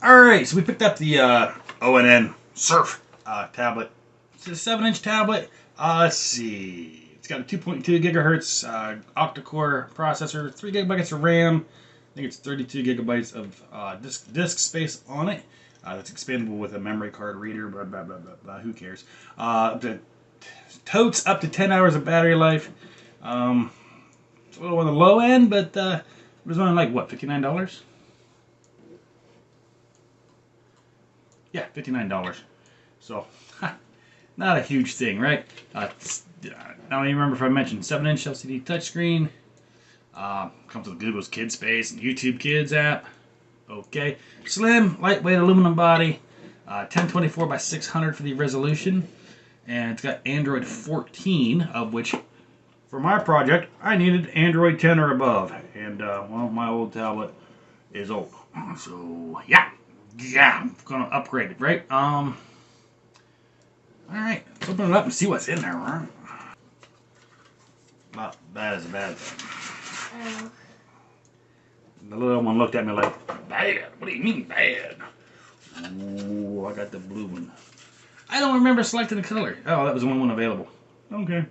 Alright, so we picked up the ONN Surf tablet. It's a 7-inch tablet. Let's see. It's got a 2.2 gigahertz octa-core processor, 3 gigabytes of RAM. I think it's 32 gigabytes of disk space on it. That's expandable with a memory card reader, blah, blah, blah, blah, blah. Who cares? The totes up to 10 hours of battery life. It's a little on the low end, but it was only like, what, $59? Yeah, $59. So, not a huge thing, right? I don't even remember if I mentioned 7-inch LCD touchscreen. Comes with Google's Kid Space and YouTube Kids app. Okay. Slim, lightweight aluminum body. 1024 by 600 for the resolution. And it's got Android 14, of which, for my project, I needed Android 10 or above. And, well, my old tablet is old. So, yeah. Yeah, I'm gonna upgrade it, right? Alright, let's open it up and see what's in there, right? Not bad as a bad thing. The little one looked at me like, bad? What do you mean, bad? Ooh, I got the blue one. I don't remember selecting the color. Oh, that was the only one available. Okay.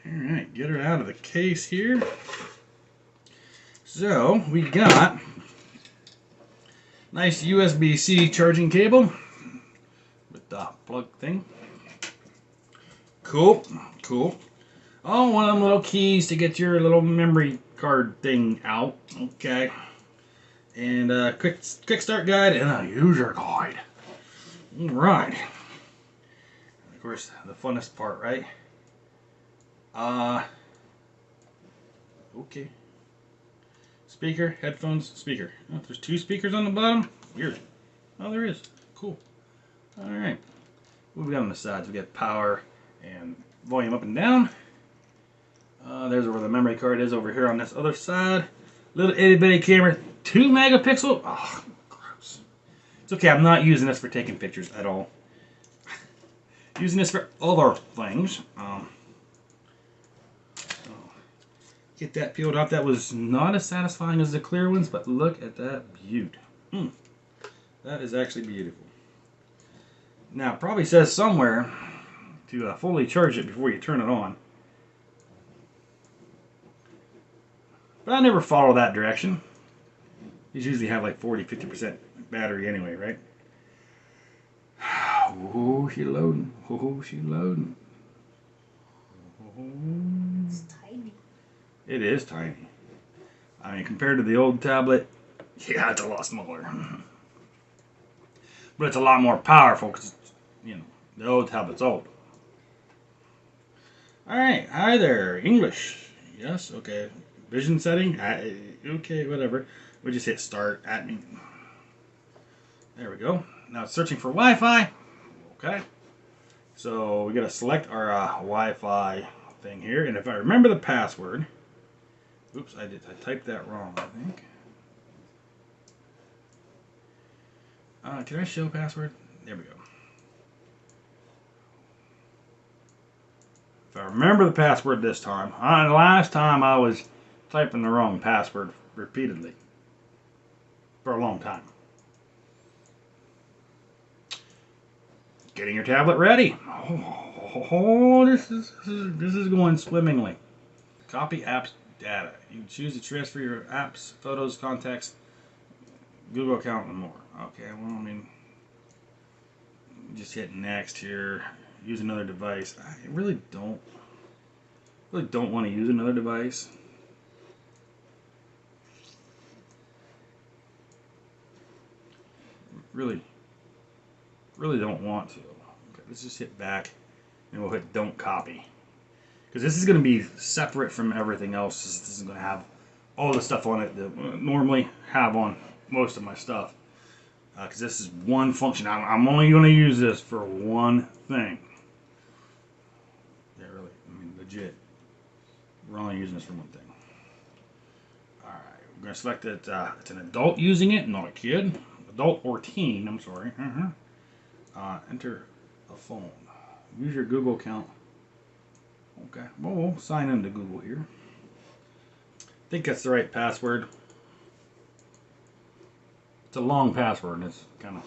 Alright, get her out of the case here. So, we got nice USB-C charging cable with the plug thing. Cool, cool. Oh, one of them little keys to get your little memory card thing out. Okay. And a quick start guide and a user guide. All right. Of course, the funnest part, right? Okay. Speaker, headphones, speaker. Oh, there's 2 speakers on the bottom? Weird. Oh, there is. Cool. Alright. What we got on the sides? We got power and volume up and down. There's where the memory card is over here on this other side. Little itty bitty camera. 2 megapixel. Oh, gross. It's okay. I'm not using this for taking pictures at all. Using this for other things. Get that peeled off. That was not as satisfying as the clear ones, but look at that beaut. That is actually beautiful. Now, it probably says somewhere to fully charge it before you turn it on. But I never follow that direction. These usually have like 40-50% battery anyway, right? Oh, she loading. Oh, she loading. It's tiny. It is tiny. I mean, compared to the old tablet, yeah, it's a lot smaller. But it's a lot more powerful because, you know, the old tablet's old. Alright, hi there. English. Yes, okay. Vision setting? Okay, whatever. We just hit start at me. There we go. Now it's searching for Wi-Fi. Okay. So we gotta select our Wi-Fi thing here. And if I remember the password... Oops, I typed that wrong, I think. Can I show password? There we go. If I remember the password this time. The last time I was typing the wrong password repeatedly. For a long time. Getting your tablet ready. Oh, this is going swimmingly. Copy apps data. You can choose to transfer your apps, photos, contacts, Google account, and more. Okay, well, I mean, just hit next here. Use another device. I really don't want to use another device. Really don't want to. Okay, let's just hit back, and we'll hit don't copy. Because this is going to be separate from everything else. This is going to have all the stuff on it that I normally have on most of my stuff. Because this is one function. I'm only going to use this for one thing. Yeah, really. I mean, legit. We're only using this for one thing. Alright, we're going to select that it's an adult using it, not a kid. Adult or teen, I'm sorry. Enter a phone. Use your Google account. Okay, well, we'll sign into Google here. I think that's the right password. It's a long password, and it's kind of...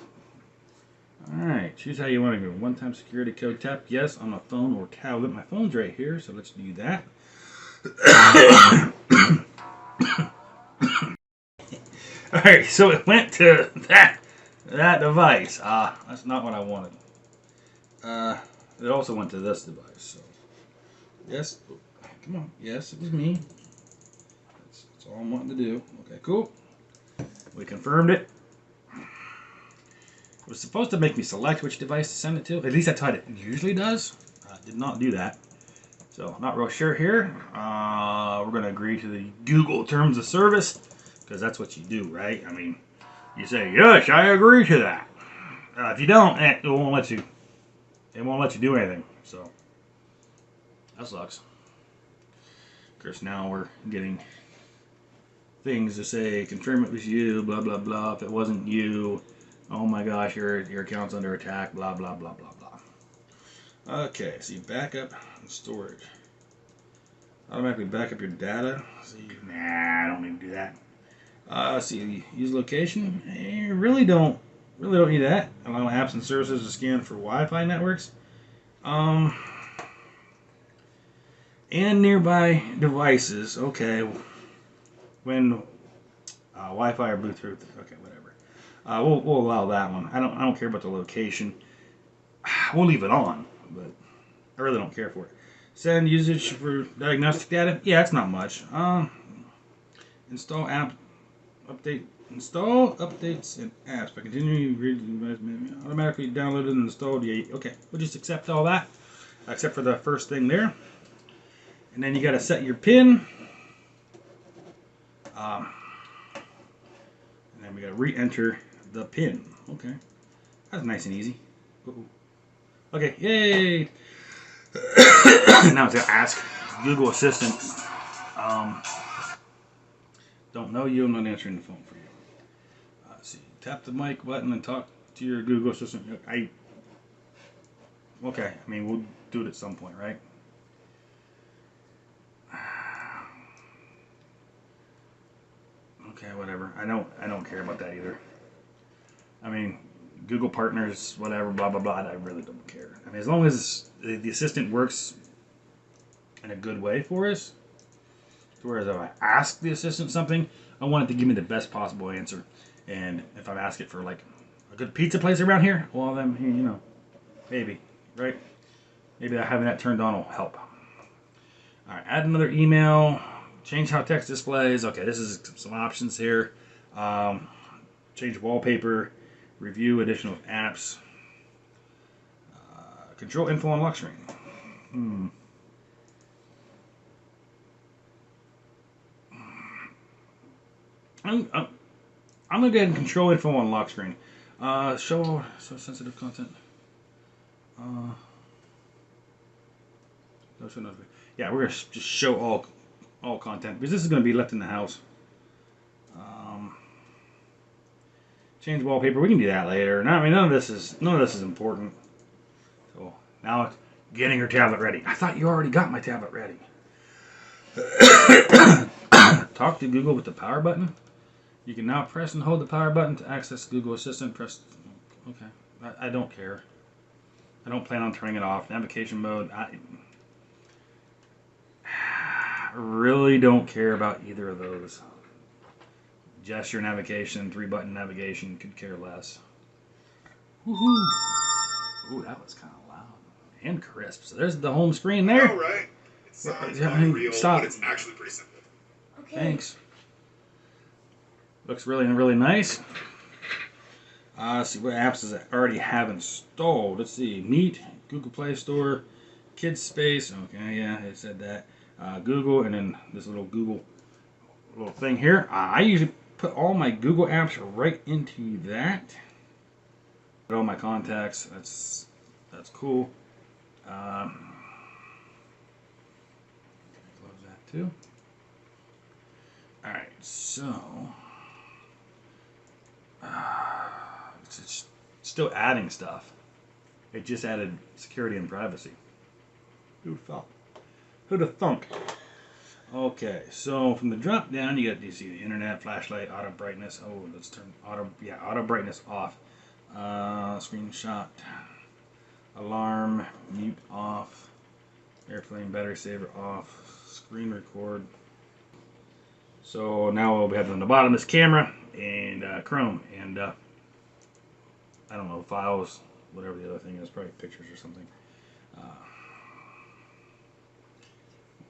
Alright, choose how you want to go. One-time security code, tap yes on a phone or tablet. My phone's right here, so let's do that. Alright, so it went to that device. That's not what I wanted. It also went to this device, so... Yes, come on. Yes, it was me. That's all I'm wanting to do. Okay, cool. We confirmed it. It was supposed to make me select which device to send it to. At least that's how it usually does. Did not do that. So, not real sure here. We're going to agree to the Google Terms of Service, because that's what you do, right? I mean, you say, yes, I agree to that. If you don't, it won't let you. It won't let you do anything. So, that sucks. Of course, now we're getting things to say, confirm it was you, blah, blah, blah. If it wasn't you, oh my gosh, your account's under attack, blah, blah, blah, blah, blah. Okay, so you back up and storage. Automatically back up your data. See, nah, I don't need to do that. See, use location. You really don't need that. Allow apps and services to scan for Wi-Fi networks. And nearby devices. Okay. When Wi-Fi or Bluetooth. Okay, whatever. We'll allow that one. I don't care about the location. We'll leave it on, but I really don't care for it. Send usage for diagnostic data. Yeah, it's not much. Install app update. Install updates and apps by continuing automatically downloaded and installed. Yeah, okay, we'll just accept all that, except for the first thing there. And then you got to set your PIN. And then we got to re-enter the PIN. Okay, that's nice and easy. Okay, yay! Now it's going to ask Google Assistant. Don't know you, I'm not answering the phone for you. Let's see, tap the mic button and talk to your Google Assistant. Okay, I mean, we'll do it at some point, right? Okay, whatever. I don't care about that either. I mean, Google partners, whatever, blah, blah, blah. I really don't care. I mean, as long as the assistant works in a good way for us, whereas if I ask the assistant something, I want it to give me the best possible answer. And if I ask it for, like, a good pizza place around here, well, then, you know, maybe, right? Maybe having that turned on will help. All right, add another email. Change how text displays. Okay, this is some options here. Change wallpaper. Review additional apps. Control info on lock screen. I'm gonna go ahead and control info on lock screen. Show sensitive content. Yeah, we're gonna just show all content because this is gonna be left in the house. Change wallpaper. We can do that later. I mean, none of this is important. So now it's getting your tablet ready. I thought you already got my tablet ready. Talk to Google with the power button. You can now press and hold the power button to access Google Assistant. Press. Okay. I don't care. I don't plan on turning it off. Navigation mode. I really don't care about either of those. Gesture navigation, 3-button navigation, could care less. Woohoo! Ooh, that was kind of loud and crisp. So there's the home screen there. All right. It sounds unreal, but it's actually pretty simple. Okay. Thanks. Looks really, really nice. Let's see what apps does it already have installed. Let's see. Meet, Google Play Store, Kids Space. Okay, yeah, it said that. Google, and then this little Google little thing here. I usually put all my Google apps right into that. Put all my contacts. That's cool. Close that too. All right, so it's still adding stuff. It just added security and privacy. Who'd have thought? Who'd have thunk? Okay, so from the drop down, you got, you see the internet, flashlight, auto brightness. Oh, let's turn auto brightness off. Screenshot, alarm, mute off, airplane battery saver off, screen record. So now we have on the bottom this camera and Chrome and I don't know, files, whatever the other thing is, probably pictures or something.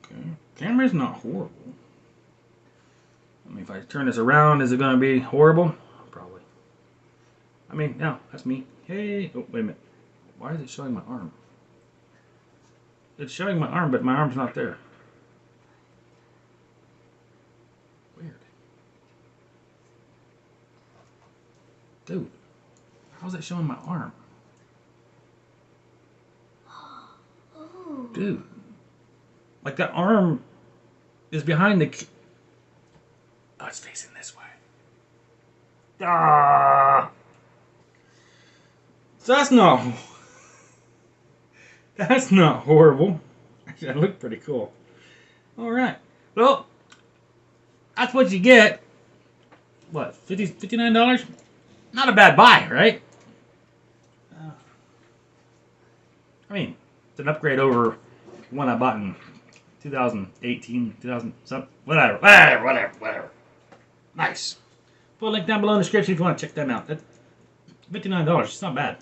Okay, camera's not horrible. I mean, if I turn this around, is it going to be horrible? Probably. I mean, no, that's me. Hey, oh, wait a minute. Why is it showing my arm? It's showing my arm, but my arm's not there. Weird. Dude, how's it showing my arm? Dude. Like that arm is behind the... Oh, it's facing this way. Ah! So that's not... That's not horrible. Actually, that looked pretty cool. Alright. Well, that's what you get. What, $59? Not a bad buy, right? I mean, it's an upgrade over one I bought in 2018, 2000, something, whatever. Nice. Put a link down below in the description if you want to check them out. That's $59. It's not bad.